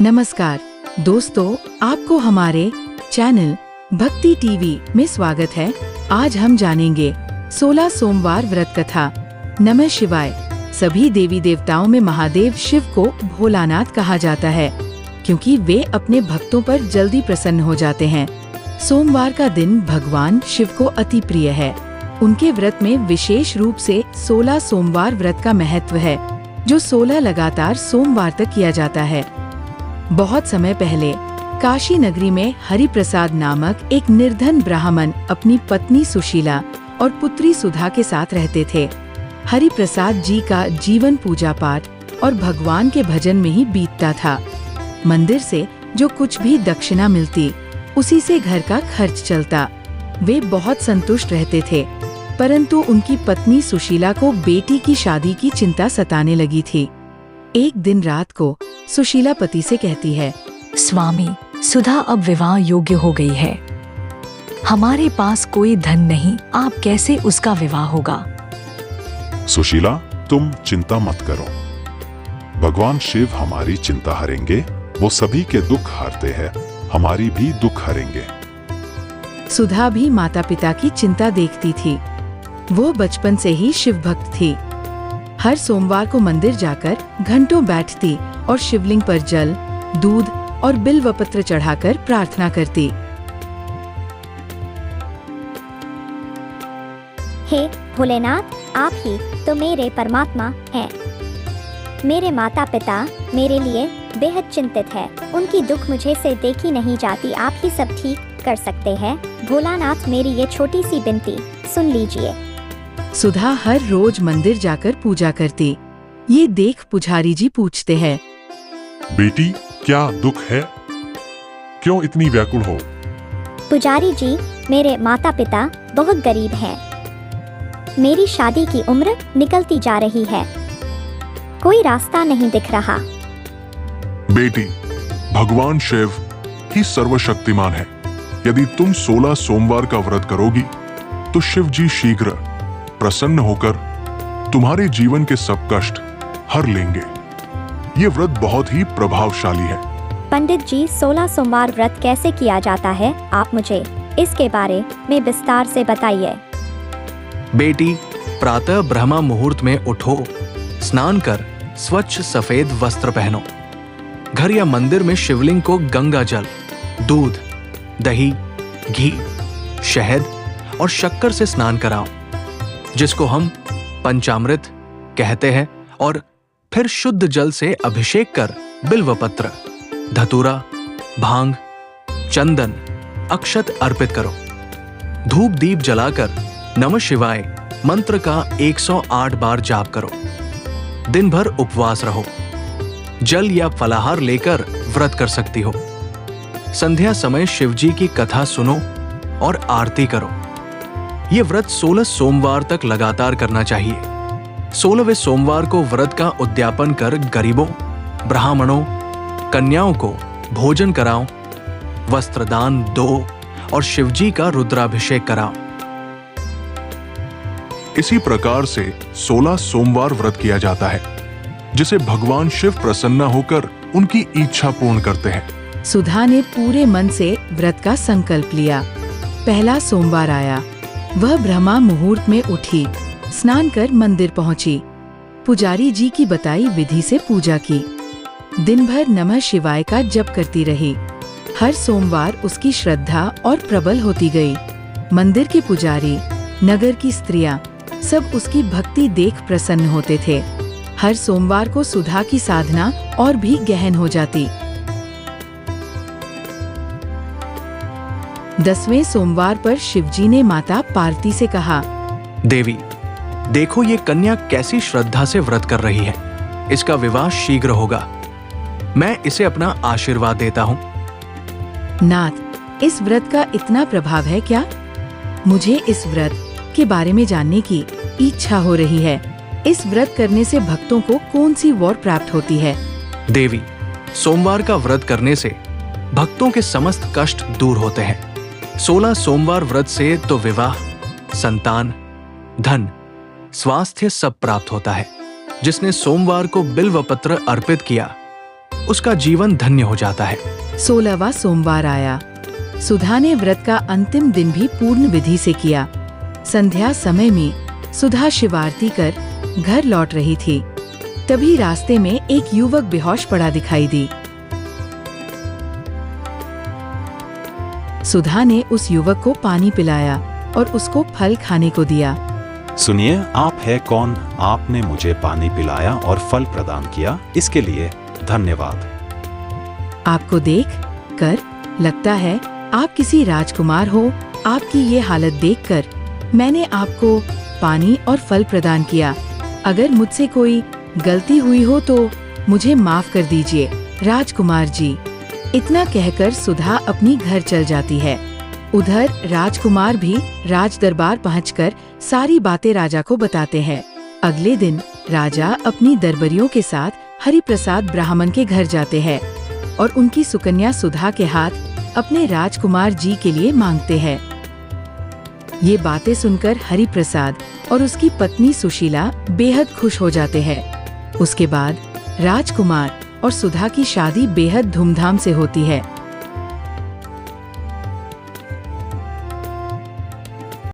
नमस्कार दोस्तों, आपको हमारे चैनल भक्ति टीवी में स्वागत है। आज हम जानेंगे 16 सोमवार व्रत कथा। नमः शिवाय। सभी देवी देवताओं में महादेव शिव को भोलानाथ कहा जाता है, क्योंकि वे अपने भक्तों पर जल्दी प्रसन्न हो जाते हैं। सोमवार का दिन भगवान शिव को अति प्रिय है। उनके व्रत में विशेष रूप से 16 सोमवार व्रत का महत्व है, जो 16 लगातार सोमवार तक किया जाता है। बहुत समय पहले काशी नगरी में हरिप्रसाद नामक एक निर्धन ब्राह्मण अपनी पत्नी सुशीला और पुत्री सुधा के साथ रहते थे। हरिप्रसाद जी का जीवन पूजा पाठ और भगवान के भजन में ही बीतता था। मंदिर से जो कुछ भी दक्षिणा मिलती, उसी से घर का खर्च चलता। वे बहुत संतुष्ट रहते थे, परंतु उनकी पत्नी सुशीला को बेटी की शादी की चिंता सताने लगी थी। एक दिन रात को सुशीला पति से कहती है, स्वामी, सुधा अब विवाह योग्य हो गई है। हमारे पास कोई धन नहीं, आप कैसे उसका विवाह होगा? सुशीला, तुम चिंता मत करो। भगवान शिव हमारी चिंता हरेंगे। वो सभी के दुख हारते हैं, हमारी भी दुख हरेंगे। सुधा भी माता पिता की चिंता देखती थी। वो बचपन से ही शिव भक्त थी। हर सोमवार को मंदिर जाकर घंटों बैठती और शिवलिंग पर जल, दूध और बिल्वपत्र चढ़ाकर प्रार्थना करती। हे भोलेनाथ, आप ही तो मेरे परमात्मा हैं। मेरे माता पिता मेरे लिए बेहद चिंतित है। उनकी दुख मुझे से देखी नहीं जाती। आप ही सब ठीक कर सकते हैं। भोलानाथ, मेरी ये छोटी सी विनती सुन लीजिए। सुधा हर रोज मंदिर जाकर पूजा करती। ये देख पुजारी जी पूछते हैं, बेटी, क्या दुख है? क्यों इतनी व्याकुल हो? पुजारी जी, मेरे माता पिता बहुत गरीब हैं। मेरी शादी की उम्र निकलती जा रही है। कोई रास्ता नहीं दिख रहा। बेटी, भगवान शिव ही सर्वशक्तिमान है। यदि तुम 16 सोमवार का व्रत करोगी तो शिव जी शीघ्र प्रसन्न होकर तुम्हारे जीवन के सब कष्ट हर लेंगे। ये व्रत बहुत ही प्रभावशाली है। पंडित जी, 16 सोमवार व्रत कैसे किया जाता है? आप मुझे इसके बारे में विस्तार से बताइए। बेटी, प्रातः ब्रह्म मुहूर्त में उठो, स्नान कर स्वच्छ सफेद वस्त्र पहनो। घर या मंदिर में शिवलिंग को गंगा जल, दूध, दही, घी, शहद और शक्कर से स्नान कराओ, जिसको हम पंचामृत कहते हैं, और फिर शुद्ध जल से अभिषेक कर बिल्वपत्र, धतूरा, भांग, चंदन, अक्षत अर्पित करो। धूप दीप जलाकर नमः शिवाय मंत्र का 108 बार जाप करो। दिन भर उपवास रहो। जल या फलाहार लेकर व्रत कर सकती हो। संध्या समय शिवजी की कथा सुनो और आरती करो। ये व्रत 16 सोमवार तक लगातार करना चाहिए। 16वें सोमवार को व्रत का उद्यापन कर गरीबों, ब्राह्मणों, कन्याओं को भोजन कराओ, वस्त्रदान दो और शिवजी का रुद्राभिषेक कराओ। इसी प्रकार से 16 सोमवार व्रत किया जाता है, जिसे भगवान शिव प्रसन्न होकर उनकी इच्छा पूर्ण करते हैं। सुधा ने पूरे मन से व्रत का संकल्प लिया। पहला सोमवार आया। वह ब्रह्मा मुहूर्त में उठी, स्नान कर मंदिर पहुंची। पुजारी जी की बताई विधि से पूजा की। दिन भर नमः शिवाय का जप करती रही। हर सोमवार उसकी श्रद्धा और प्रबल होती गई। मंदिर के पुजारी, नगर की स्त्रियां, सब उसकी भक्ति देख प्रसन्न होते थे। हर सोमवार को सुधा की साधना और भी गहन हो जाती। 10वें सोमवार पर शिवजी ने माता पार्वती से कहा, देवी, देखो ये कन्या कैसी श्रद्धा से व्रत कर रही है। इसका विवाह शीघ्र होगा। मैं इसे अपना आशीर्वाद देता हूँ। नाथ, इस व्रत का इतना प्रभाव है क्या? मुझे इस व्रत के बारे में जानने की इच्छा हो रही है। इस व्रत करने से भक्तों को कौन सी वर प्राप्त होती है? देवी, सोमवार का व्रत करने से भक्तों के समस्त कष्ट दूर होते हैं। 16 सोमवार व्रत से तो विवाह, संतान, धन, स्वास्थ्य सब प्राप्त होता है। जिसने सोमवार को बिल्वपत्र अर्पित किया, उसका जीवन धन्य हो जाता है। 16वां सोमवार आया। सुधा ने व्रत का अंतिम दिन भी पूर्ण विधि से किया। संध्या समय में सुधा शिव आरती कर घर लौट रही थी। तभी रास्ते में एक युवक बेहोश पड़ा दिखाई दी। सुधा ने उस युवक को पानी पिलाया और उसको फल खाने को दिया। सुनिए, आप है कौन? आपने मुझे पानी पिलाया और फल प्रदान किया, इसके लिए धन्यवाद। आपको देख कर लगता है आप किसी राजकुमार हो। आपकी ये हालत देखकर मैंने आपको पानी और फल प्रदान किया। अगर मुझसे कोई गलती हुई हो तो मुझे माफ कर दीजिए राजकुमार जी। इतना कहकर सुधा अपनी घर चल जाती है। उधर राजकुमार भी राज दरबार पहुंचकर सारी बातें राजा को बताते हैं। अगले दिन राजा अपनी दरबारियों के साथ हरिप्रसाद ब्राह्मण के घर जाते हैं और उनकी सुकन्या सुधा के हाथ अपने राजकुमार जी के लिए मांगते हैं। ये बातें सुनकर हरिप्रसाद और उसकी पत्नी सुशीला बेहद खुश हो जाते हैं। उसके बाद राजकुमार और सुधा की शादी बेहद धूमधाम से होती है।